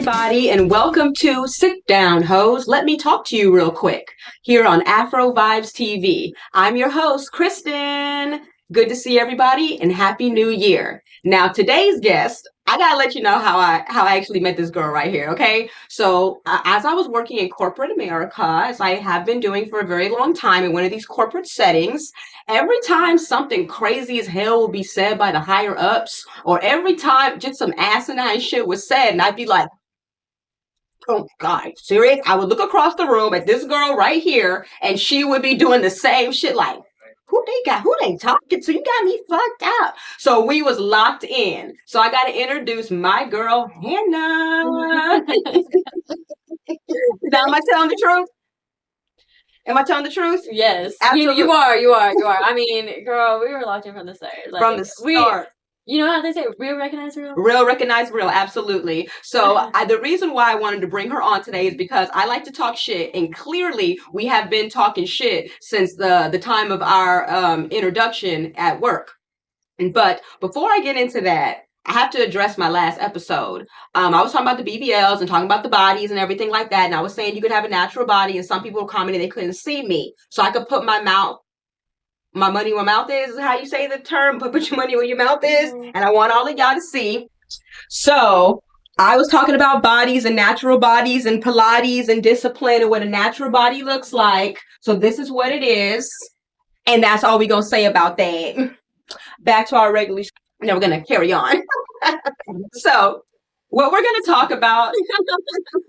everybody, and welcome to Sit Down Heaux. Let me talk to you real quick here on Afrovibes TV. I'm your host, Christin. Good to see everybody, and Happy New Year. Now, today's guest, I gotta let you know how I actually met this girl right here, okay? So, as I was working in corporate America, as I have been doing for a very long time in one of these corporate settings, every time something crazy as hell will be said by the higher ups, or every time just some asinine shit was said, and I'd be like, oh God, serious? I would look across the room at this girl right here, and she would be doing the same shit like, who they talking to? You got me fucked up. So we was locked in. So I got to introduce my girl, Hannah. Now, am I telling the truth? Am I telling the truth? Yes. Absolutely. You are. I mean, girl, we were locked in from the start. Like, from the start. You know how they say real recognize real? Real recognize real, absolutely. So the reason why I wanted to bring her on today is because I like to talk shit, and clearly we have been talking shit since the time of our introduction at work. But before I get into that, I have to address my last episode. I was talking about the BBLs and talking about the bodies and everything like that, and I was saying you could have a natural body, and some people were commenting they couldn't see me, so I could put my money where my mouth is how you say the term. Put your money where your mouth is. And I want all of y'all to see. So I was talking about bodies and natural bodies and Pilates and discipline and what a natural body looks like. So this is what it is. And that's all we're going to say about that. Back to our regular. Now we're going to carry on. So what we're going to talk about,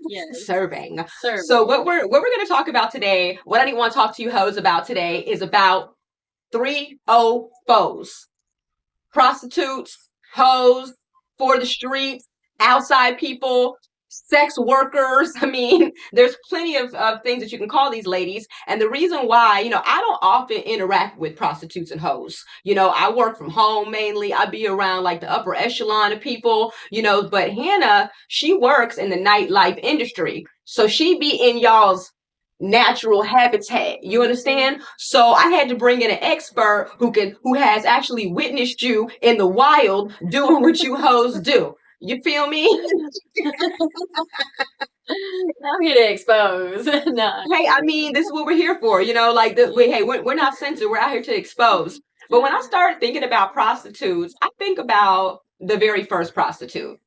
yes. Serving. So what we're going to talk about today, what I want to talk to you hoes about today is about 3 foes. Prostitutes, hoes, for the streets, outside people, sex workers. I mean, there's plenty of things that you can call these ladies. And the reason why, I don't often interact with prostitutes and hoes. I work from home mainly. I be around like the upper echelon of people, but Hannah, she works in the nightlife industry. So she be in y'all's natural habitat. You understand? So I had to bring in an expert who has actually witnessed you in the wild doing what you hoes do. You feel me? I'm here to expose. No. Hey, I mean, this is what we're here for. We're not censored. We're out here to expose. But when I started thinking about prostitutes, I think about the very first prostitute.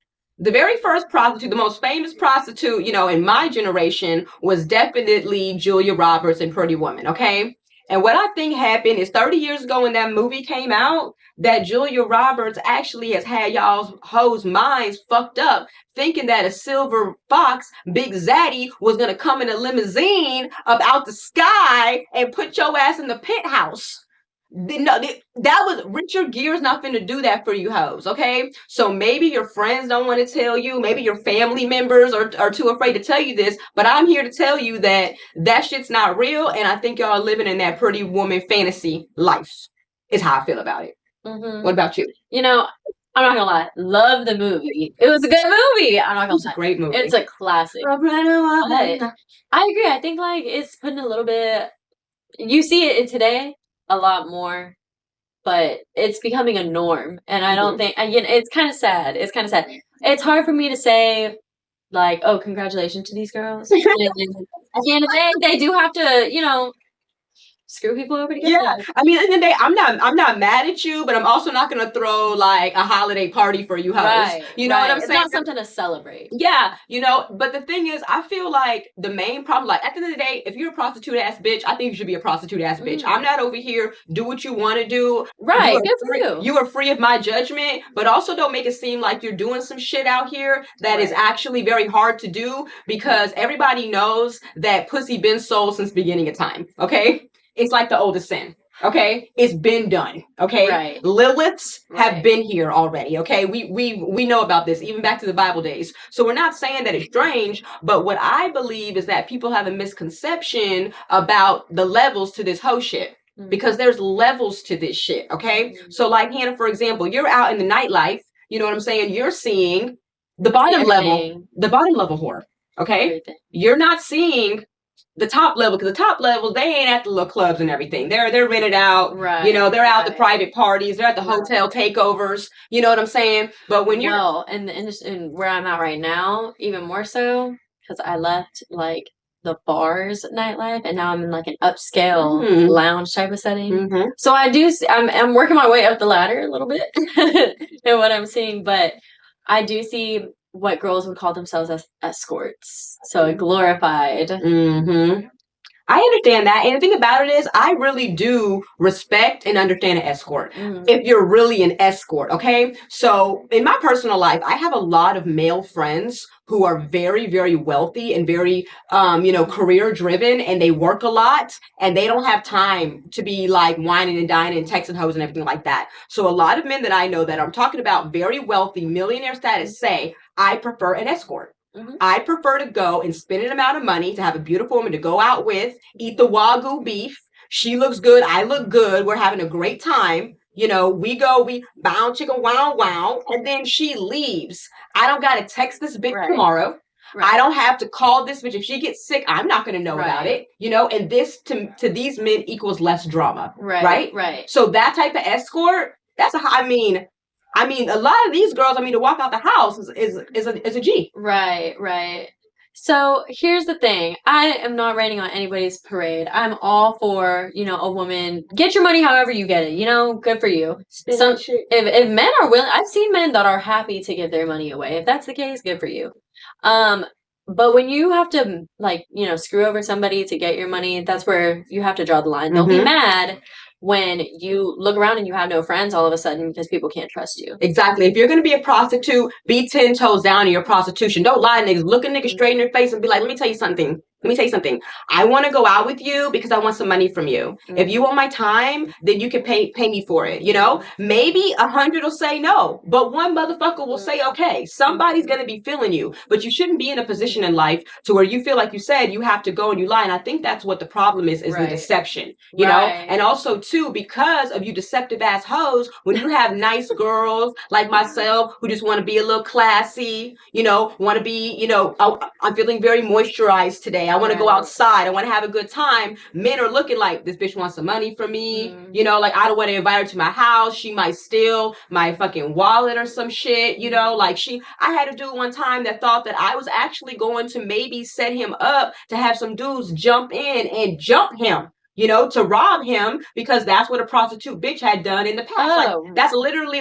The very first prostitute, the most famous prostitute, in my generation was definitely Julia Roberts in Pretty Woman, okay? And what I think happened is 30 years ago when that movie came out, that Julia Roberts actually has had y'all's hoes' minds fucked up, thinking that a silver fox, Big Zaddy, was going to come in a limousine up out the sky and put your ass in the penthouse. No, that was Richard Gere's not finna do that for you hoes, okay? So maybe your friends don't want to tell you, maybe your family members are too afraid to tell you this, but I'm here to tell you that shit's not real, and I think y'all are living in that Pretty Woman fantasy life, is how I feel about it. Mm-hmm. What about you? I'm not gonna lie, love the movie. It was a good movie. I'm not gonna lie. It's a great movie. It's a classic. But I agree. I think like it's putting a little bit, you see it today a lot more, but it's becoming a norm, and I don't think, it's kind of sad. It's hard for me to say like, oh, congratulations to these girls. At the end of the day, they do have to, screw people over to get that. I mean, at the end of the day, I'm not mad at you, but I'm also not gonna throw like a holiday party for you hoes. Right, you know what I'm saying? It's not something to celebrate. Yeah, but the thing is, I feel like the main problem, like at the end of the day, if you're a prostitute ass bitch, I think you should be a prostitute ass bitch. I'm not over here, do what you want to do. Right, good for you. You are free of my judgment, but also don't make it seem like you're doing some shit out here that is actually very hard to do, because everybody knows that pussy been sold since the beginning of time, okay? It's like the oldest sin, okay? It's been done, okay? Right. Liliths have been here already, okay? We know about this, even back to the Bible days. So we're not saying that it's strange, but what I believe is that people have a misconception about the levels to this whole shit. Because there's levels to this shit, okay? So like Hannah, for example, you're out in the nightlife, you know what I'm saying? You're seeing the bottom level whore, okay? You're not seeing the top level, because the top levels, they ain't at the little clubs and everything. They're rented out. Right. You know, they're out at the private parties. They're at the hotel takeovers. You know what I'm saying? But when you're and where I'm at right now, even more so, because I left like the bars nightlife, and now I'm in like an upscale lounge type of setting. So I do. I'm working my way up the ladder a little bit in what I'm seeing, but I do see what girls would call themselves as escorts. So glorified. I understand that. And the thing about it is, I really do respect and understand an escort. If you're really an escort, okay? So in my personal life, I have a lot of male friends who are very, very wealthy and very, career driven, and they work a lot, and they don't have time to be like whining and dining and texting hoes and everything like that. So a lot of men that I know that I'm talking about, very wealthy, millionaire status, say, I prefer an escort. I prefer to go and spend an amount of money to have a beautiful woman to go out with, eat the Wagyu beef. She looks good. I look good. We're having a great time. You know, we bound chicken, wow. And then she leaves. I don't got to text this bitch tomorrow. I don't have to call this bitch. If she gets sick, I'm not going to know about it. You know, and this to these men equals less drama. Right. So that type of escort, a lot of these girls, to walk out the house is a G. Right. So here's the thing. I am not raining on anybody's parade. I'm all for, a woman, get your money however you get it, good for you. If men are willing, I've seen men that are happy to give their money away. If that's the case, good for you. But when you have to screw over somebody to get your money, that's where you have to draw the line. Don't be mad when you look around and you have no friends all of a sudden because people can't trust you. Exactly. If you're going to be a prostitute, be 10 toes down in your prostitution. Don't lie to niggas. Look a nigga straight in their face and be like, let me tell you something. I want to go out with you because I want some money from you. If you want my time, then you can pay me for it. Maybe 100 will say no, but one motherfucker will say, okay, somebody's going to be feeling you, but you shouldn't be in a position in life to where you feel like you said you have to go and you lie. And I think that's what the problem is the deception, you know, and also too, because of you deceptive ass hoes, when you have nice girls like myself who just want to be a little classy, want to be, I'm feeling very moisturized today. I want to go outside. I want to have a good time. Men are looking like, this bitch wants some money from me. I don't want to invite her to my house. She might steal my fucking wallet or some shit. I had a dude one time that thought that I was actually going to maybe set him up to have some dudes jump in and jump him. To rob him, because that's what a prostitute bitch had done in the past. That's literally,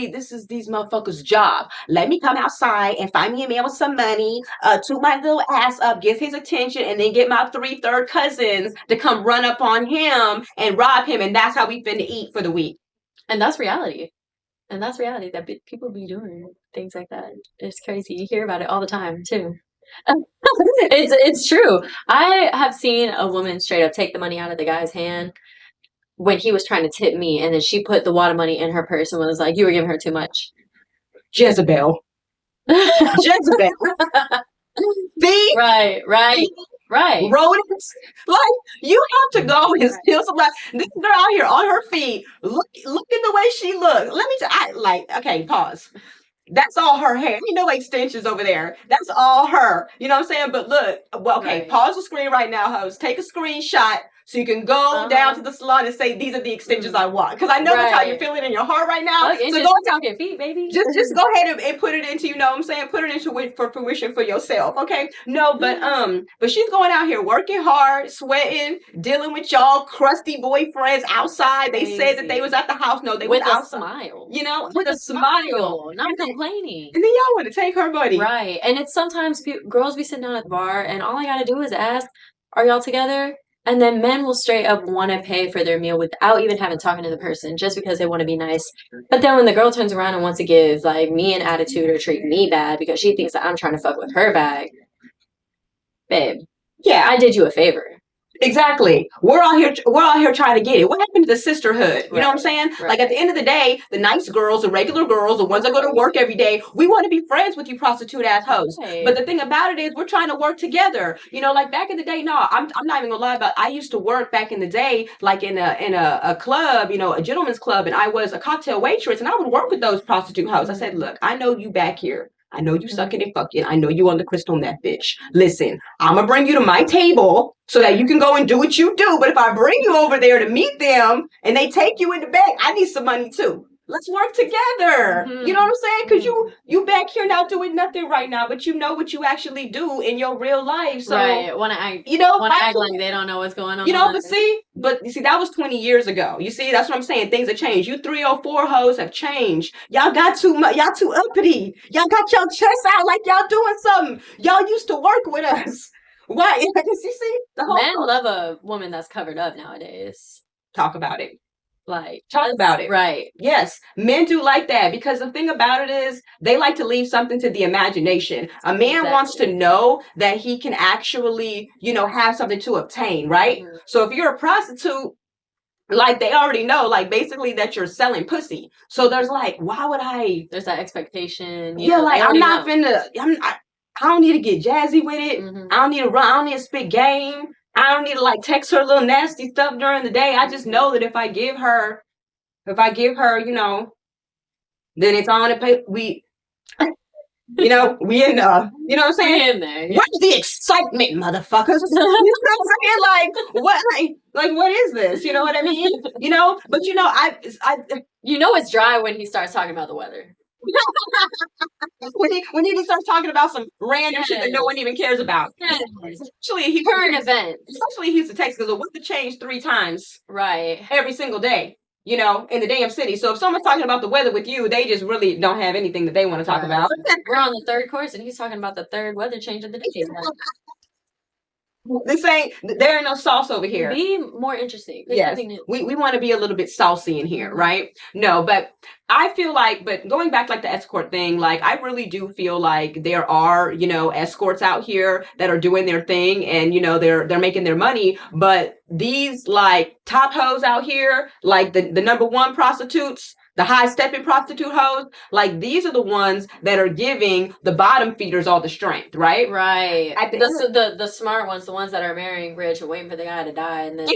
this is these motherfuckers' job. Let me come outside and find me a man with some money, toot my little ass up, get his attention, and then get my 3/3 cousins to come run up on him and rob him. And that's how we finna eat for the week. And that's reality. That people be doing things like that. It's crazy. You hear about it all the time, too. It's true. I have seen a woman straight up take the money out of the guy's hand when he was trying to tip me, and then she put the water money in her purse and was like, you were giving her too much. Jezebel. See? Right. Rodents. You have to go and steal some. This girl out here on her feet. Look at the way she looks. Let me okay, pause. That's all her hair. Ain't no extensions over there. That's all her. You know what I'm saying? But look, pause the screen right now, host. Take a screenshot so you can go down to the salon and say, these are the extensions I want. Because I know that's how you're feeling in your heart right now. Look, so go talking feet, baby. Just go ahead and put it into, put it into for fruition for yourself. Okay. No, but she's going out here working hard, sweating, dealing with y'all crusty boyfriends outside. They said that they was at the house. No, they was outside. Smile. With a smile. Not complaining. And then y'all want to take her money. Right. And it's sometimes girls be sitting down at the bar and all I got to do is ask, are y'all together? And then men will straight up want to pay for their meal without even having talking to the person, just because they want to be nice. But then when the girl turns around and wants to give me an attitude or treat me bad because she thinks that I'm trying to fuck with her bag, babe, yeah, I did you a favor. Exactly. We're all here trying to get it. What happened to the sisterhood? You know what I'm saying? Right. At the end of the day, the nice girls, the regular girls, the ones that go to work every day, we want to be friends with you prostitute ass hoes. Okay. But the thing about it is we're trying to work together. Back in the day, I'm not even gonna lie about, I used to work back in the day, in a club, a gentleman's club, and I was a cocktail waitress, and I would work with those prostitute hoes. I said, look, I know you back here. I know you sucking and fucking. I know you on the crystal meth, bitch. Listen, I'm going to bring you to my table so that you can go and do what you do. But if I bring you over there to meet them and they take you in the bag, I need some money too. Let's work together. You know what I'm saying? Because you back here not doing nothing right now, but you know what you actually do in your real life. So, want to act, act like they don't know what's going on. But you see, that was 20 years ago. You see, that's what I'm saying. Things have changed. You 304 hoes have changed. Y'all got too much. Y'all too uppity. Y'all got your chest out like y'all doing something. Y'all used to work with us. Why? You see, the whole men love a woman that's covered up nowadays. Talk about it. Like, talk about it. Right. Yes. Men do like that because the thing about it is they like to leave something to the imagination. A man wants to know that he can actually, have something to obtain, right? So if you're a prostitute, like they already know, like basically that you're selling pussy. So there's like, why would I? There's that expectation. I'm not finna, I don't need to get jazzy with it. I don't need to run. I don't need to spit game. I don't need to text her little nasty stuff during the day. I just know that if I give her, then it's on the paper. We in the, you know what I'm saying? We in there. Yeah. Where's the excitement, motherfuckers? You know what I'm saying? What is this? You know what I mean? But it's dry when he starts talking about the weather. when he just starts talking about some random shit that no one even cares about. Yes. Especially current events. Especially he used to text because the weather changed 3 times. Right. Every single day. In the damn city. So if someone's talking about the weather with you, they just really don't have anything that they want to talk about. We're on the 3rd course and he's talking about the 3rd weather change of the day. There ain't no sauce over here. Be more interesting. Yes. We want to be a little bit saucy in here, right? No, but I feel but going back the escort thing, I really do feel like there are, escorts out here that are doing their thing and, they're making their money. But these top hoes out here, the number 1 prostitutes, the high-stepping prostitute hoes, these are the ones that are giving the bottom feeders all the strength, right? Right. The smart ones, the ones that are marrying rich and waiting for the guy to die. And then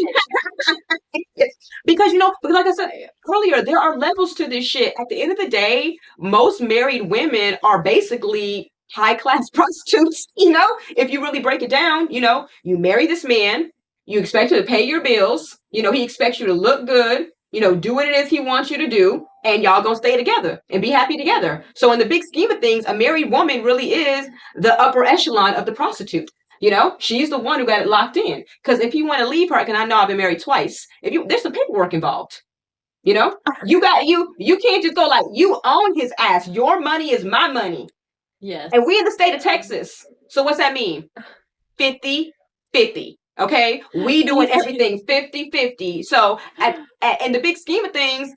because like I said earlier, there are levels to this shit. At the end of the day, most married women are basically high-class prostitutes, if you really break it down. You marry this man, you expect him to pay your bills, he expects you to look good, do what it is he wants you to do, and y'all gonna stay together and be happy together. So in the big scheme of things, a married woman really is the upper echelon of the prostitute. She's the one who got it locked in. Because if you want to leave her, and I know I've been married twice, there's some paperwork involved. You can't just go you own his ass. Your money is my money. Yes. And we in the state of Texas. So what's that mean? 50-50. Okay, we doing everything 50-50. So in the big scheme of things,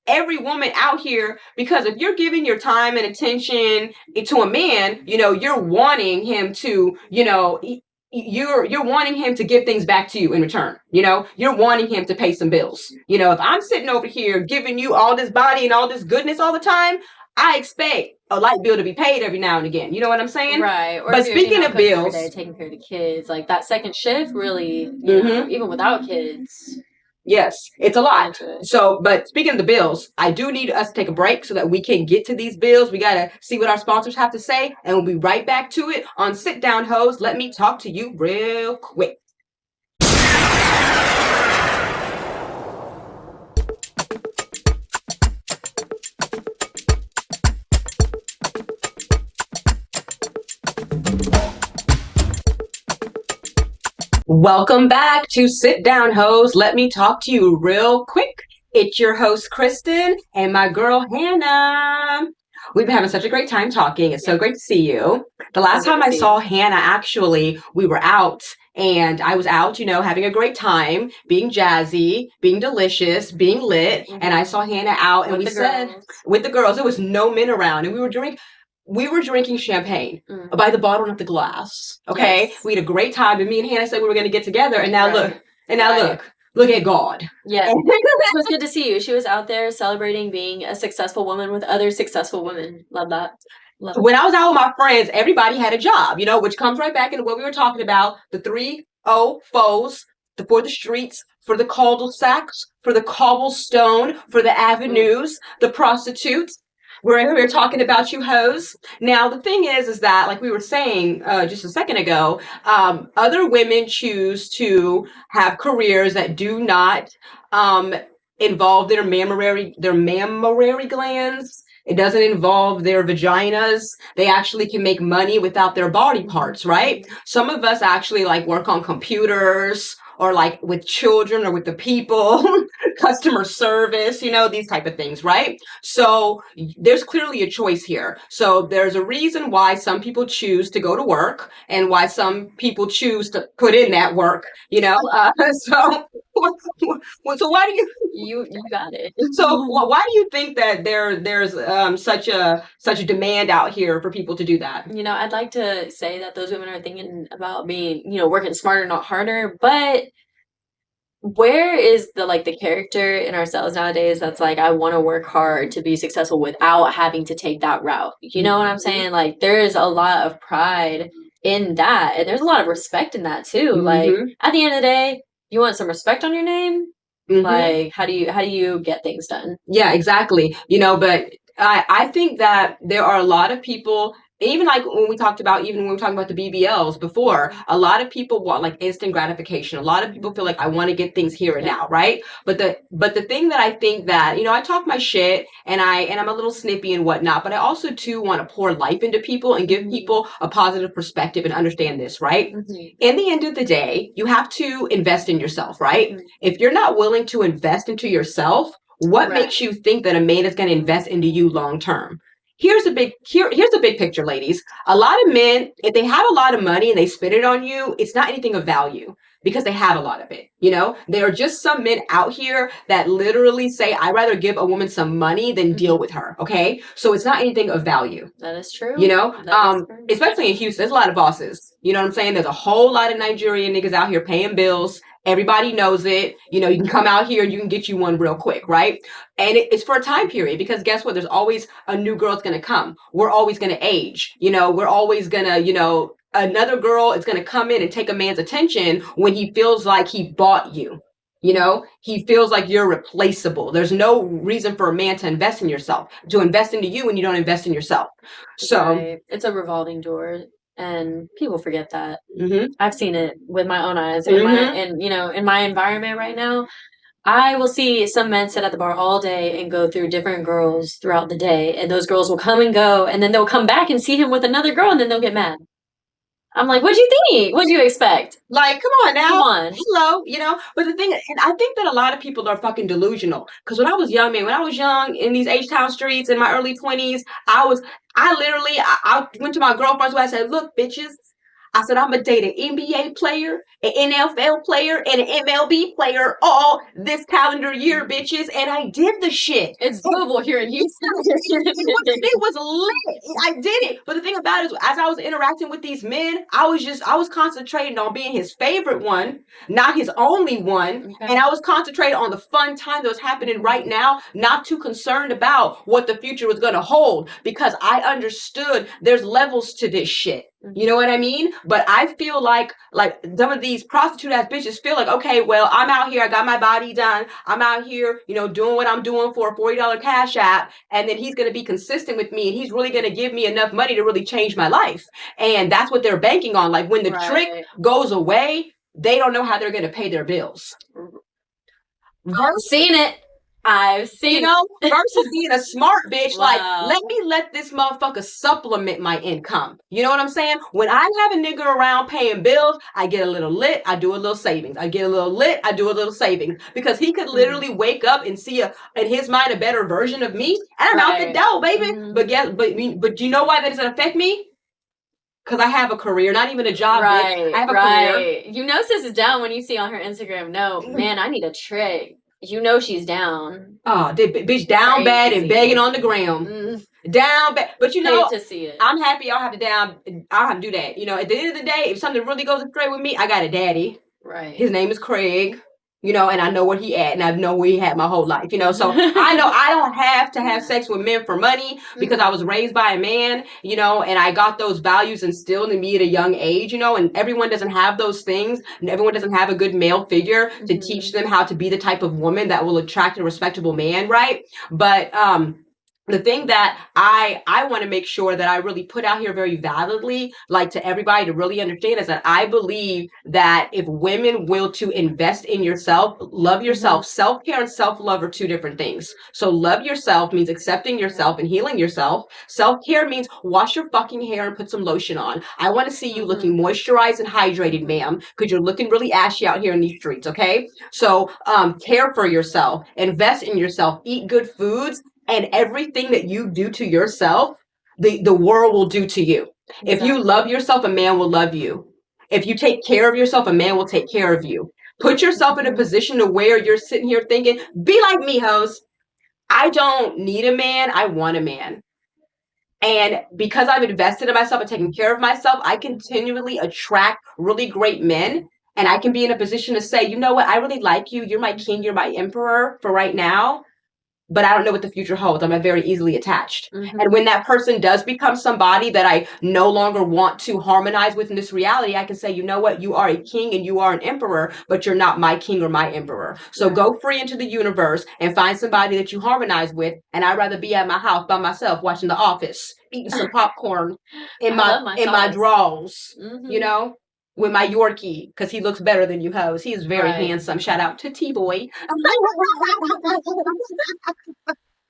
every woman out here, because if you're giving your time and attention to a man, you're wanting him to, you're wanting him to give things back to you in return. You're wanting him to pay some bills. If I'm sitting over here giving you all this body and all this goodness all the time, I expect a light bill to be paid every now and again. You know what I'm saying? Right. But speaking of bills, every day, taking care of the kids, that second shift, really, even without kids. Yes, it's a lot. So, but speaking of the bills, I do need us to take a break so that we can get to these bills. We got to see what our sponsors have to say, and we'll be right back to it on Sit Down Heaux. Let me talk to you real quick. Welcome back to Sit Down Heaux. Let me talk to you real quick. It's your host, Christin, and my girl, Hannah. We've been having such a great time talking. It's so great to see you. The last time I saw Hannah, actually, we were out, and I was out, having a great time, being jazzy, being delicious, being lit, and I saw Hannah out, and with the girls, there was no men around, and we were drinking champagne by the bottle, not the glass. Okay, yes. We had a great time, and me and Hannah said we were going to get together, and now look at God. Yeah, it was good to see you. She was out there celebrating being a successful woman with other successful women. Love that. When I was out with my friends, everybody had a job, which comes right back into what we were talking about: the 3-0 foes, for the streets, for the cul-de-sacs, for the cobblestone, for the avenues, the prostitutes. We're talking about you hoes. Now, the thing is that, like we were saying just a second ago, other women choose to have careers that do not um, involve their mammary glands. It doesn't involve their vaginas. They actually can make money without their body parts, right? Some of us actually like work on computers or like with children or with the people, customer service, these type of things, right? So there's clearly a choice here. So there's a reason why some people choose to go to work and why some people choose to put in that work, so so why do you got it. so why do you think that there's such a demand out here for people to do that? I'd like to say that those women are thinking about being, working smarter, not harder, but where is the character in ourselves nowadays that's like, I want to work hard to be successful without having to take that route? You know what I'm saying? Like, there's a lot of pride in that, and there's a lot of respect in that too. Like, at the end of the day, you want some respect on your name. Like, how do you get things done? Yeah, exactly. But I think that there are a lot of people, even like when we were talking about the BBLs before, a lot of people want like instant gratification. A lot of people feel like, I want to get things here and now, right? But the thing that I think that, I talk my shit and I'm a little snippy and whatnot, but I also too want to pour life into people and give people a positive perspective and understand this, right? In the end of the day, you have to invest in yourself, right? If you're not willing to invest into yourself, what makes you think that a man is going to invest into you long term? Here's the big picture, ladies. A lot of men, if they have a lot of money and they spend it on you, it's not anything of value because they have a lot of it. There are just some men out here that literally say, I'd rather give a woman some money than deal with her. Okay. So it's not anything of value. That is true. Especially in Houston, there's a lot of bosses. You know what I'm saying? There's a whole lot of Nigerian niggas out here paying bills. Everybody knows it. You can come out here and you can get you one real quick, right? And it's for a time period because guess what? There's always a new girl that's going to come. We're always going to age. We're always going to, another girl is going to come in and take a man's attention when he feels like he bought you. He feels like you're replaceable. There's no reason for a man to invest into you when you don't invest in yourself. So it's a revolving door. And people forget that. I've seen it with my own eyes. In my environment right now, I will see some men sit at the bar all day and go through different girls throughout the day. And those girls will come and go. And then they'll come back and see him with another girl. And then they'll get mad. I'm like, what'd you think? What'd you expect? Like, come on now. Come on. Hello, But the thing, and I think that a lot of people are fucking delusional. Because when I was young in these H-Town streets in my early 20s, I went to my girlfriends where I said, look, bitches. I said, I'm going to date an NBA player, an NFL player, and an MLB player all this calendar year, bitches. And I did the shit. It's doable here in Houston. It was lit. I did it. But the thing about it is, as I was interacting with these men, I was concentrating on being his favorite one, not his only one. Okay. And I was concentrating on the fun time that was happening right now, not too concerned about what the future was going to hold, because I understood there's levels to this shit. You know what I mean? But I feel like some of these prostitute ass bitches feel like, okay, well, I'm out here. I got my body done. I'm out here, doing what I'm doing for a $40 cash app. And then he's going to be consistent with me. And he's really going to give me enough money to really change my life. And that's what they're banking on. Like when the trick goes away, they don't know how they're going to pay their bills. I've seen it. Versus being a smart bitch, wow. Like, let this motherfucker supplement my income. You know what I'm saying? When I have a nigga around paying bills, I get a little lit, I do a little savings. I get a little lit, I do a little savings. Because he could literally wake up and see in his mind, a better version of me. And I'm out the door, baby. But you know why that doesn't affect me? Because I have a career, not even a job. Bitch. I have a career. Sis is down when you see on her Instagram, no, man, I need a trick. She's down. Oh, bitch down bad and begging on the ground. Down bad. But hate to see it. I'm happy I'll have to do that. At the end of the day, if something really goes astray with me, I got a daddy. Right. His name is Craig. And I know where he at, and I know where he had my whole life, so I know I don't have to have sex with men for money because I was raised by a man, and I got those values instilled in me at a young age, and everyone doesn't have those things, and everyone doesn't have a good male figure to teach them how to be the type of woman that will attract a respectable man, right? But the thing that I want to make sure that I really put out here very validly, like to everybody to really understand, is that I believe that if women will to invest in yourself, love yourself, self-care and self-love are two different things. So love yourself means accepting yourself and healing yourself. Self-care means wash your fucking hair and put some lotion on. I want to see you looking moisturized and hydrated, ma'am, because you're looking really ashy out here in these streets, okay? So care for yourself, invest in yourself, eat good foods, and everything that you do to yourself, the world will do to you. Exactly. If you love yourself, a man will love you. If you take care of yourself, a man will take care of you. Put yourself in a position to where you're sitting here thinking, be like me, hoes. I don't need a man. I want a man. And because I've invested in myself and taken care of myself, I continually attract really great men. And I can be in a position to say, you know what? I really like you. You're my king. You're my emperor for right now. But I don't know what the future holds. I'm very easily attached. And when that person does become somebody that I no longer want to harmonize with in this reality, I can say, you know what? You are a king and you are an emperor, but you're not my king or my emperor. So go free into the universe and find somebody that you harmonize with. And I'd rather be at my house by myself watching The Office, eating some popcorn in my drawers, you know, with my Yorkie, because he looks better than you, hoes. He is very handsome. Shout out to T-Boy.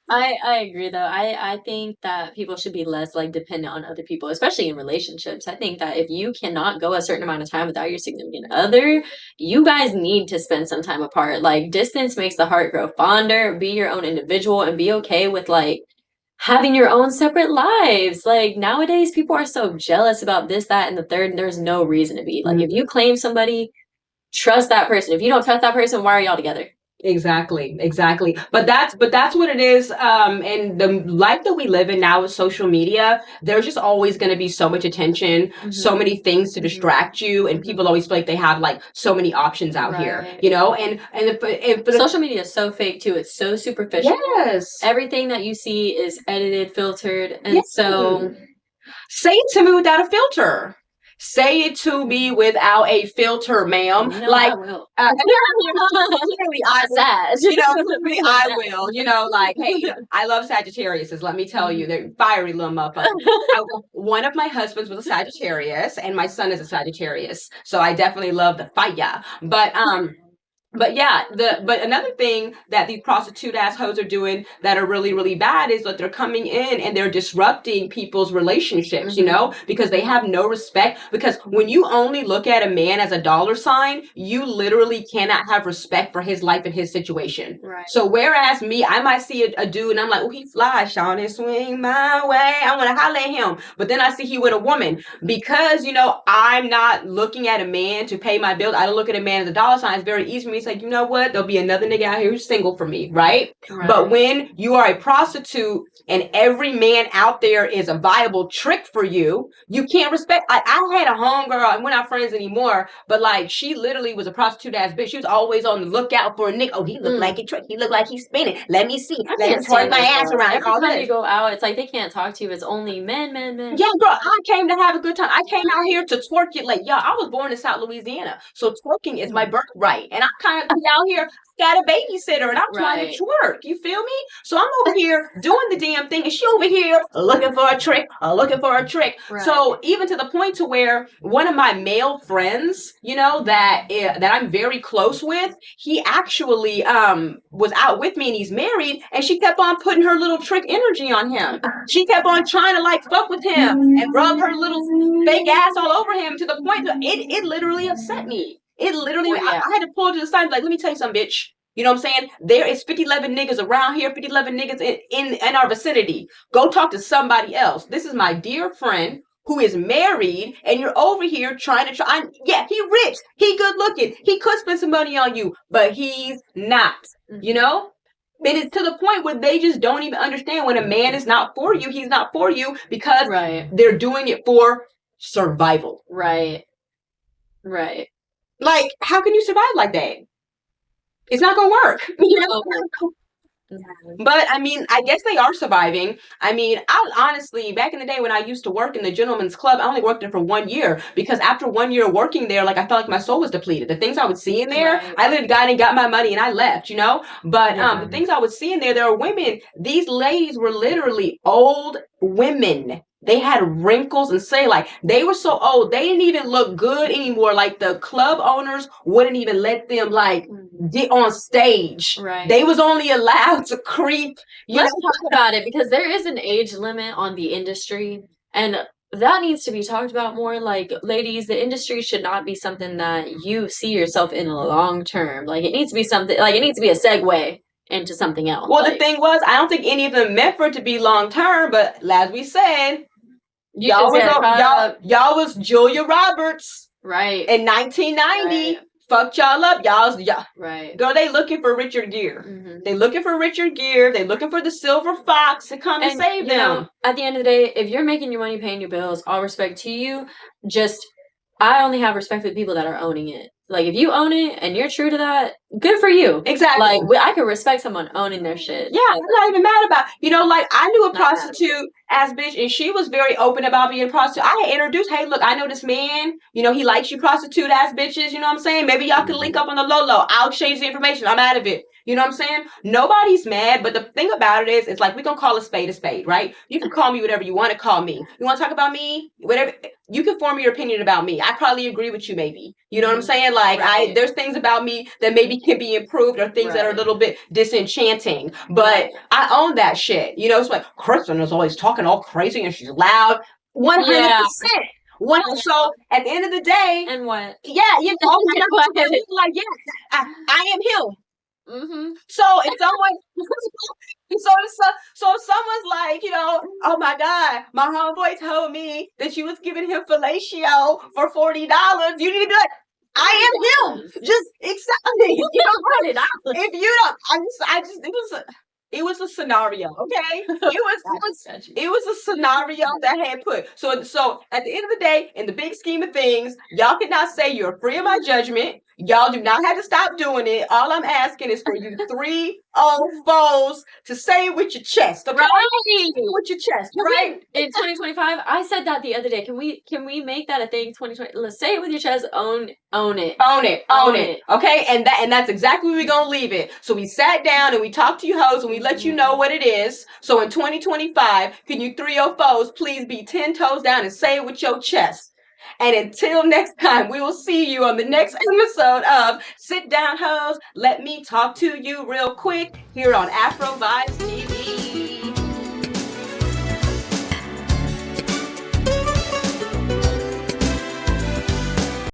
I agree, though. I think that people should be less like dependent on other people, especially in relationships. I think that if you cannot go a certain amount of time without your significant other, you guys need to spend some time apart. Like, distance makes the heart grow fonder. Be your own individual and be okay with like having your own separate lives. Like, nowadays people are so jealous about this, that, and the third, and there's no reason to be. Like, if you claim somebody, trust that person. If you don't trust that person, why are y'all together? Exactly. But that's what it is. And the life that we live in now with social media, there's just always going to be so much attention, so many things to distract you, and people always feel like they have like so many options out here, you know. And social media is so fake too. It's so superficial. Yes, everything that you see is edited, filtered, and so say it to me without a filter. Say it to me without a filter, ma'am. You know, like, I will. I will. You know, like, hey, I love Sagittariuses. Let me tell you, they're fiery little motherfuckers. One of my husbands was a Sagittarius, and my son is a Sagittarius. So I definitely love the fire. But yeah, but another thing that these prostitute ass hoes are doing that are really, really bad is that they're coming in and they're disrupting people's relationships, you know, because they have no respect. Because when you only look at a man as a dollar sign, you literally cannot have respect for his life and his situation. Right. So whereas me, I might see a dude and I'm like, oh, he fly, Sean, and swing my way. I want to holler at him. But then I see he with a woman because, you know, I'm not looking at a man to pay my bills. I don't look at a man as a dollar sign. It's very easy for me. It's like, you know what? There'll be another nigga out here who's single for me, right? But when you are a prostitute and every man out there is a viable trick for you, you can't respect. I had a homegirl, and we're not friends anymore, but like she literally was a prostitute ass bitch. She was always on the lookout for a nigga. Oh, he looked like a trick. He looked like he's spinning. Let me see. Let me twirl my ass around. Every time you go out, it's like they can't talk to you. It's only men. Yeah, girl, I came to have a good time. I came out here to twerk it. Like, y'all, I was born in South Louisiana, so twerking is my birthright, and I kind of out here got a babysitter and I'm trying to twerk. You feel me? So I'm over here doing the damn thing and she over here looking for a trick. Right. So even to the point to where one of my male friends, you know, that I'm very close with, he actually was out with me and he's married, and she kept on putting her little trick energy on him. She kept on trying to like fuck with him and rub her little fake ass all over him to the point that it literally upset me. It literally, I had to pull to the side, like, let me tell you something, bitch. You know what I'm saying? There is 50-11 niggas around here, 50-11 niggas in our vicinity. Go talk to somebody else. This is my dear friend who is married, and you're over here trying to yeah, he rich, he good looking, he could spend some money on you, but he's not, you know? And it's to the point where they just don't even understand when a man is not for you, he's not for you because they're doing it for survival. Right. Like, how can you survive like that? It's not gonna work. You know? But I mean, I guess they are surviving. I mean, I honestly, back in the day when I used to work in the gentleman's club, I only worked there for 1 year because after 1 year working there, like I felt like my soul was depleted. The things I would see in there, Right. I literally got in, got my money, and I left. But Yeah. the things I would see in there are women. These ladies were literally old women. They had wrinkles and say like they were so old they didn't even look good anymore. Like the club owners wouldn't even let them like get on stage. Right. They was only allowed to creep. Let's talk about it because there is an age limit on the industry, and that needs to be talked about more. Like, ladies, the industry should not be something that you see yourself in long term. Like, it needs to be something. Like, it needs to be a segue into something else. Well, the thing was, I don't think any of them meant for it to be long term. But as we said, y'all was Julia Roberts, right, in 1990. Right. Fucked y'all up, y'all. Right. Girl, they looking for Richard Gere. They looking for Richard Gere. They looking for the silver fox to come and save them. At the end of the day, if you're making your money, paying your bills, all respect to you. I only have respect for the people that are owning it. Like, if you own it and you're true to that, good for you. Exactly. Like, I can respect someone owning their shit. Yeah, I'm not even mad about it. Like, I knew a prostitute ass bitch, and she was very open about being a prostitute. I had introduced, hey, look, I know this man. He likes you prostitute ass bitches. You know what I'm saying? Maybe y'all can link up on the low. I'll exchange the information. I'm out of it. You know what I'm saying? Nobody's mad, but the thing about it is, it's like, we gonna call a spade, right? You can call me whatever you want to call me. You want to talk about me? Whatever. You can form your opinion about me. I probably agree with you, maybe. You know what I'm saying? Like, right. There's things about me that maybe can be improved or things that are a little bit disenchanting, but I own that shit. It's like, Christin is always talking all crazy and she's loud. 100%. So at the end of the day, and what? Yeah, like, yeah, I am him. So if someone, so if someone's like, oh my God, my homeboy told me that you was giving him fellatio for $40, you need to be like, I am him. Just accept me. If you don't, it was a scenario, okay? It was a scenario that had put. So at the end of the day, in the big scheme of things, y'all cannot say you're free of my judgment. Y'all do not have to stop doing it. All I'm asking is for you 3 old foes to say it with your chest, okay? Right. With your chest, right? In 2025, I said that the other day. Can we make that a thing? 2020. Let's say it with your chest. Own it. Own it. Okay, and that's exactly where we're gonna leave it. So we sat down and we talked to you hoes and we let you know what it is. So in 2025, can you 3 old foes please be 10 toes down and say it with your chest? And until next time, we will see you on the next episode of Sit Down Heaux. Let me talk to you real quick here on Afrovibes TV.